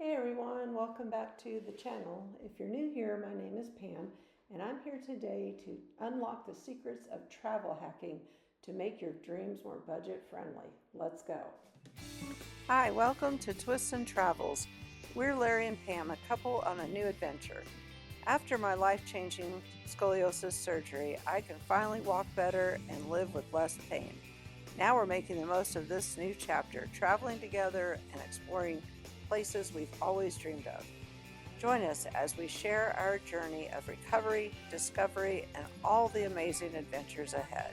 Hey everyone, welcome back to the channel. If you're new here, my name is Pam, and I'm here today to unlock the secrets of travel hacking to make your dreams more budget friendly. Let's go. Hi, welcome to Twists and Travels. We're Larry and Pam, a couple on a new adventure. After my life-changing scoliosis surgery, I can finally walk better and live with less pain. Now we're making the most of this new chapter, traveling together and exploring places we've always dreamed of. Join us as we share our journey of recovery, discovery, and all the amazing adventures ahead.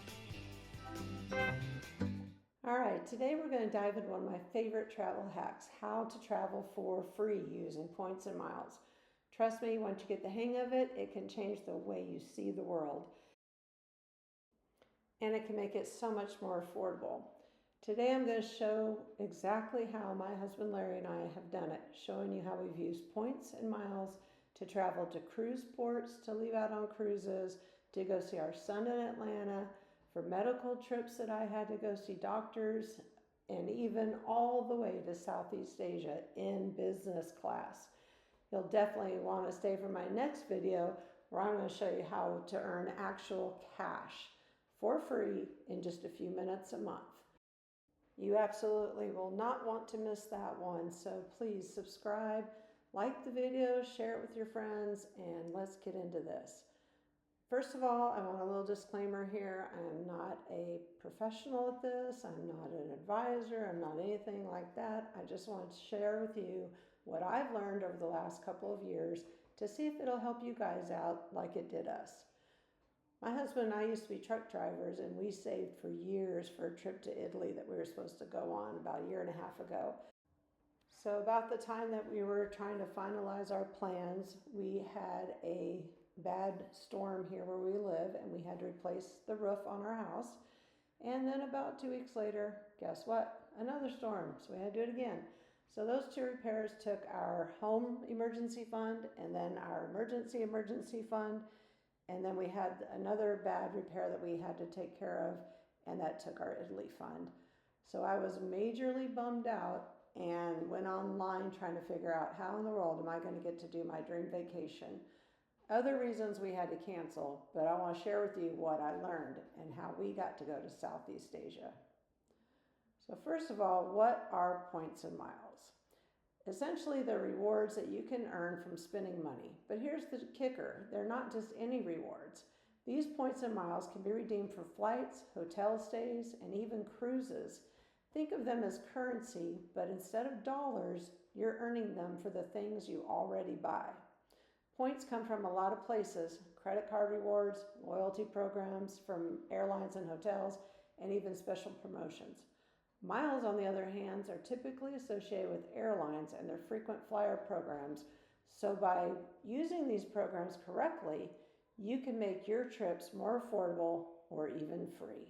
All right, today we're going to dive into one of my favorite travel hacks, how to travel for free using points and miles. Trust me, once you get the hang of it, it can change the way you see the world. And it can make it so much more affordable. Today I'm going to show exactly how my husband Larry and I have done it, showing you how we've used points and miles to travel to cruise ports, to leave out on cruises, to go see our son in Atlanta, for medical trips that I had to go see doctors, and even all the way to Southeast Asia in business class. You'll definitely want to stay for my next video where I'm going to show you how to earn actual cash for free in just a few minutes a month. You absolutely will not want to miss that one, so please subscribe, like the video, share it with your friends, and let's get into this. First of all, I want a little disclaimer here. I am not a professional at this. I'm not an advisor. I'm not anything like that. I just want to share with you what I've learned over the last couple of years to see if it'll help you guys out like it did us. My husband and I used to be truck drivers, and we saved for years for a trip to Italy that we were supposed to go on about a year and a half ago. So about the time that we were trying to finalize our plans, we had a bad storm here where we live, and we had to replace the roof on our house. And then about 2 weeks later, guess what? Another storm, so we had to do it again. So those two repairs took our home emergency fund and then our emergency fund. And then we had another bad repair that we had to take care of, and that took our Italy fund. So I was majorly bummed out and went online trying to figure out how in the world am I going to get to do my dream vacation. Other reasons we had to cancel, but I want to share with you what I learned and how we got to go to Southeast Asia. So first of all, what are points and miles? Essentially, they're rewards that you can earn from spending money. But here's the kicker. They're not just any rewards. These points and miles can be redeemed for flights, hotel stays, and even cruises. Think of them as currency, but instead of dollars, you're earning them for the things you already buy. Points come from a lot of places: credit card rewards, loyalty programs from airlines and hotels, and even special promotions. Miles, on the other hand, are typically associated with airlines and their frequent flyer programs. So by using these programs correctly, you can make your trips more affordable or even free.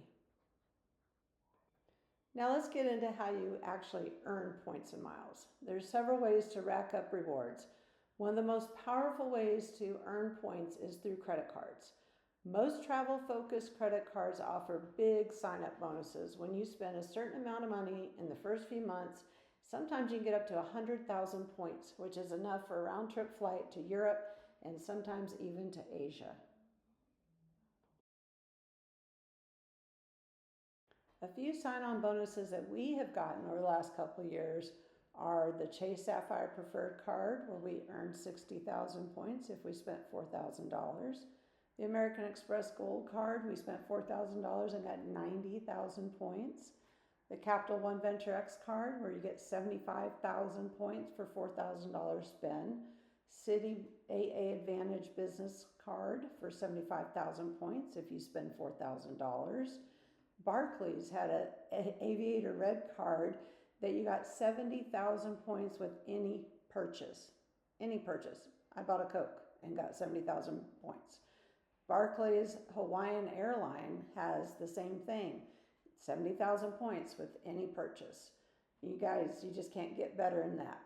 Now let's get into how you actually earn points and miles. There's several ways to rack up rewards. One of the most powerful ways to earn points is through credit cards. Most travel-focused credit cards offer big sign-up bonuses. When you spend a certain amount of money in the first few months, sometimes you can get up to 100,000 points, which is enough for a round-trip flight to Europe and sometimes even to Asia. A few sign-on bonuses that we have gotten over the last couple of years are the Chase Sapphire Preferred Card, where we earned 60,000 points if we spent $4,000. The American Express Gold Card, we spent $4,000 and got 90,000 points. The Capital One Venture X Card, where you get 75,000 points for $4,000 spend. Citi AA Advantage Business Card for 75,000 points if you spend $4,000. Barclays had an Aviator Red Card that you got 70,000 points with any purchase. Any purchase. I bought a Coke and got 70,000 points. Barclays Hawaiian Airline has the same thing, 70,000 points with any purchase. You guys, you just can't get better than that.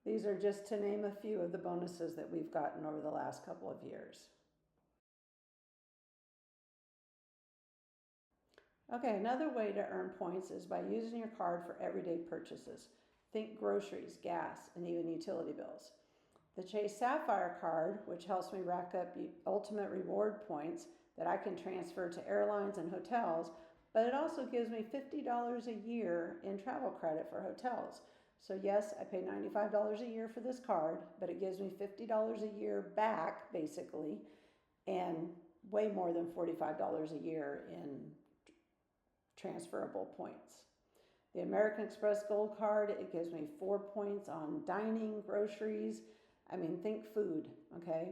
These are just to name a few of the bonuses that we've gotten over the last couple of years. Okay, another way to earn points is by using your card for everyday purchases. Think groceries, gas, and even utility bills. The Chase Sapphire card, which helps me rack up ultimate reward points that I can transfer to airlines and hotels, but it also gives me $50 a year in travel credit for hotels. So yes, I pay $95 a year for this card, but it gives me $50 a year back, basically, and way more than $45 a year in transferable points. The American Express Gold Card, it gives me 4 points on dining, groceries, think food, okay?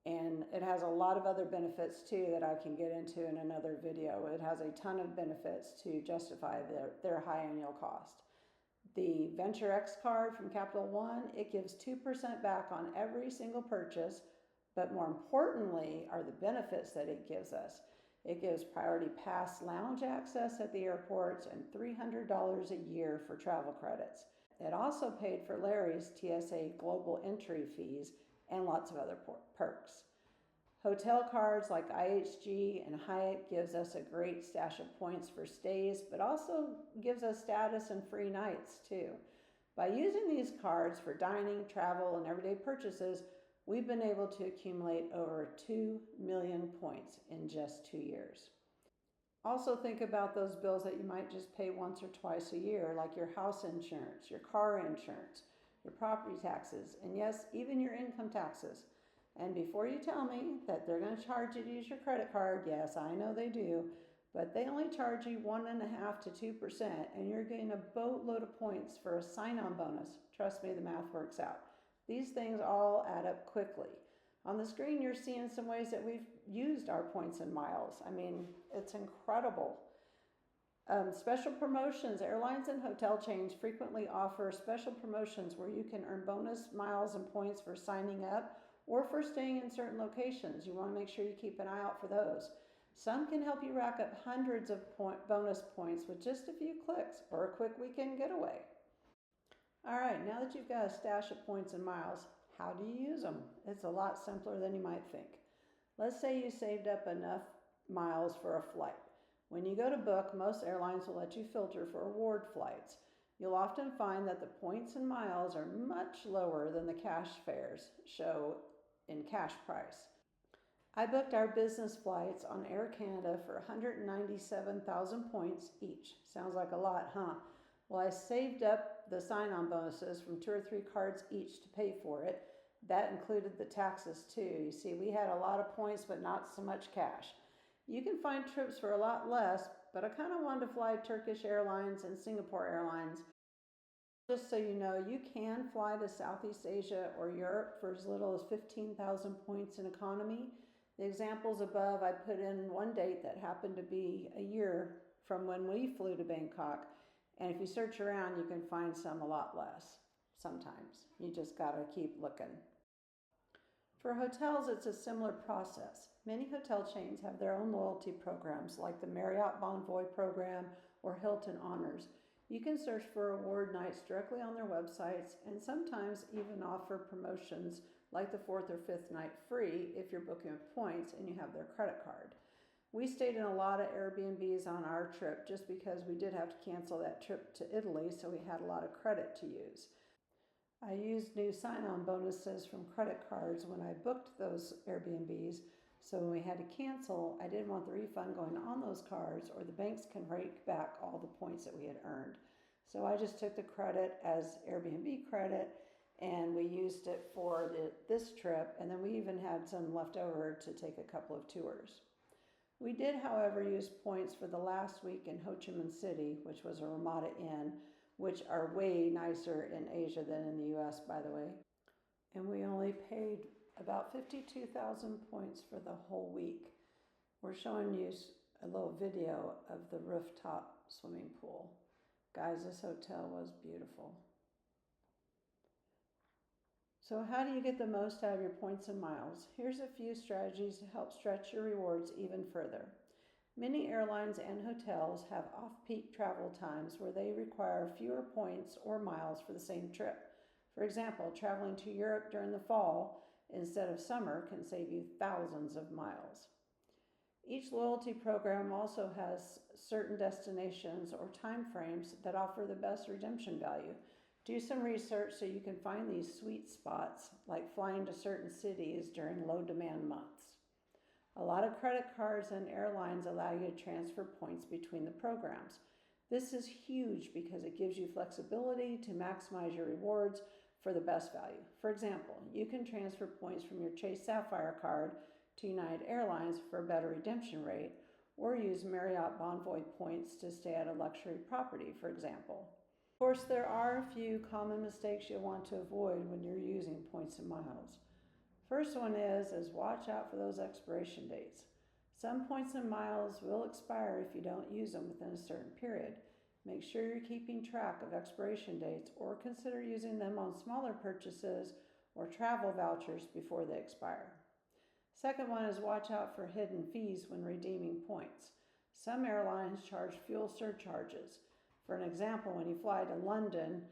And it has a lot of other benefits too that I can get into in another video. It has a ton of benefits to justify their high annual cost. The Venture X card from Capital One, it gives 2% back on every single purchase, but more importantly are the benefits that it gives us. It gives priority pass lounge access at the airports and $300 a year for travel credits. It also paid for Larry's TSA global entry fees and lots of other perks. Hotel cards like IHG and Hyatt gives us a great stash of points for stays, but also gives us status and free nights too. By using these cards for dining, travel, and everyday purchases, we've been able to accumulate over 2 million points in just 2 years. Also think about those bills that you might just pay once or twice a year, like your house insurance, your car insurance, your property taxes, and yes, even your income taxes. And before you tell me that they're going to charge you to use your credit card, yes, I know they do, but they only charge you 1.5% to 2%, and you're getting a boatload of points for a sign-on bonus. Trust me, the math works out. These things all add up quickly. On the screen, you're seeing some ways that we've used our points and miles. It's incredible. Special promotions. Airlines and hotel chains frequently offer special promotions where you can earn bonus miles and points for signing up or for staying in certain locations. You want to make sure you keep an eye out for those. Some can help you rack up hundreds of bonus points with just a few clicks or a quick weekend getaway. All right, now that you've got a stash of points and miles, how do you use them? It's a lot simpler than you might think. Let's say you saved up enough miles for a flight. When you go to book, most airlines will let you filter for award flights. You'll often find that the points and miles are much lower than the cash fares show in cash price. I booked our business flights on Air Canada for 197,000 points each. Sounds like a lot, huh? Well, I saved up the sign-on bonuses from 2 or 3 cards each to pay for it. That included the taxes too. You see, we had a lot of points, but not so much cash. You can find trips for a lot less, but I kind of wanted to fly Turkish Airlines and Singapore Airlines. Just so you know, you can fly to Southeast Asia or Europe for as little as 15,000 points in economy. The examples above, I put in one date that happened to be a year from when we flew to Bangkok. And if you search around, you can find some a lot less sometimes. You just got to keep looking. For hotels, it's a similar process. Many hotel chains have their own loyalty programs like the Marriott Bonvoy program or Hilton Honors. You can search for award nights directly on their websites and sometimes even offer promotions like the 4th or 5th night free if you're booking with points and you have their credit card. We stayed in a lot of Airbnbs on our trip just because we did have to cancel that trip to Italy, so we had a lot of credit to use. I used new sign-on bonuses from credit cards when I booked those Airbnbs, so when we had to cancel, I didn't want the refund going on those cards or the banks can rake back all the points that we had earned. So I just took the credit as Airbnb credit and we used it for this trip, and then we even had some left over to take a couple of tours. We did, however, use points for the last week in Ho Chi Minh City, which was a Ramada Inn, which are way nicer in Asia than in the US, by the way. And we only paid about 52,000 points for the whole week. We're showing you a little video of the rooftop swimming pool. Guys, this hotel was beautiful. So how do you get the most out of your points and miles? Here's a few strategies to help stretch your rewards even further. Many airlines and hotels have off-peak travel times where they require fewer points or miles for the same trip. For example, traveling to Europe during the fall instead of summer can save you thousands of miles. Each loyalty program also has certain destinations or time frames that offer the best redemption value. Do some research so you can find these sweet spots, like flying to certain cities during low demand months. A lot of credit cards and airlines allow you to transfer points between the programs. This is huge because it gives you flexibility to maximize your rewards for the best value. For example, you can transfer points from your Chase Sapphire card to United Airlines for a better redemption rate, or use Marriott Bonvoy points to stay at a luxury property, for example. Of course, there are a few common mistakes you'll want to avoid when you're using points and miles. First one is watch out for those expiration dates. Some points and miles will expire if you don't use them within a certain period. Make sure you're keeping track of expiration dates, or consider using them on smaller purchases or travel vouchers before they expire. Second one is watch out for hidden fees when redeeming points. Some airlines charge fuel surcharges. For an example, when you fly to London,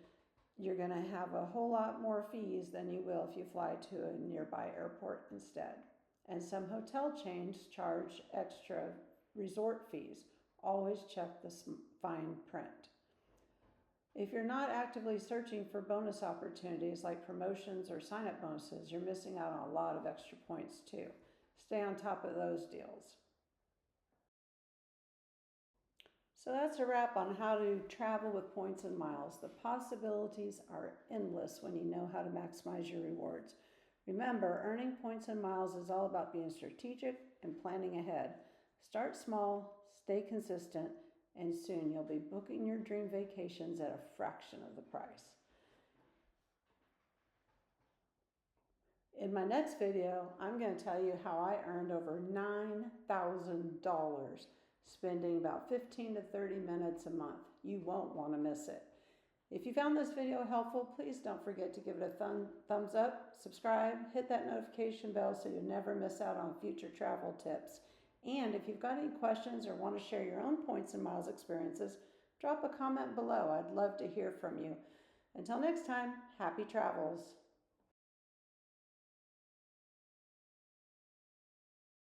you're going to have a whole lot more fees than you will if you fly to a nearby airport instead. And some hotel chains charge extra resort fees. Always check the fine print. If you're not actively searching for bonus opportunities like promotions or sign-up bonuses, you're missing out on a lot of extra points too. Stay on top of those deals. So that's a wrap on how to travel with points and miles. The possibilities are endless when you know how to maximize your rewards. Remember, earning points and miles is all about being strategic and planning ahead. Start small, stay consistent, and soon you'll be booking your dream vacations at a fraction of the price. In my next video, I'm going to tell you how I earned over $9,000 spending about 15 to 30 minutes a month. You won't want to miss it. If you found this video helpful, please don't forget to give it a thumbs up, subscribe, hit that notification bell so you never miss out on future travel tips. And if you've got any questions or want to share your own points and miles experiences, drop a comment below. I'd love to hear from you. Until next time, happy travels.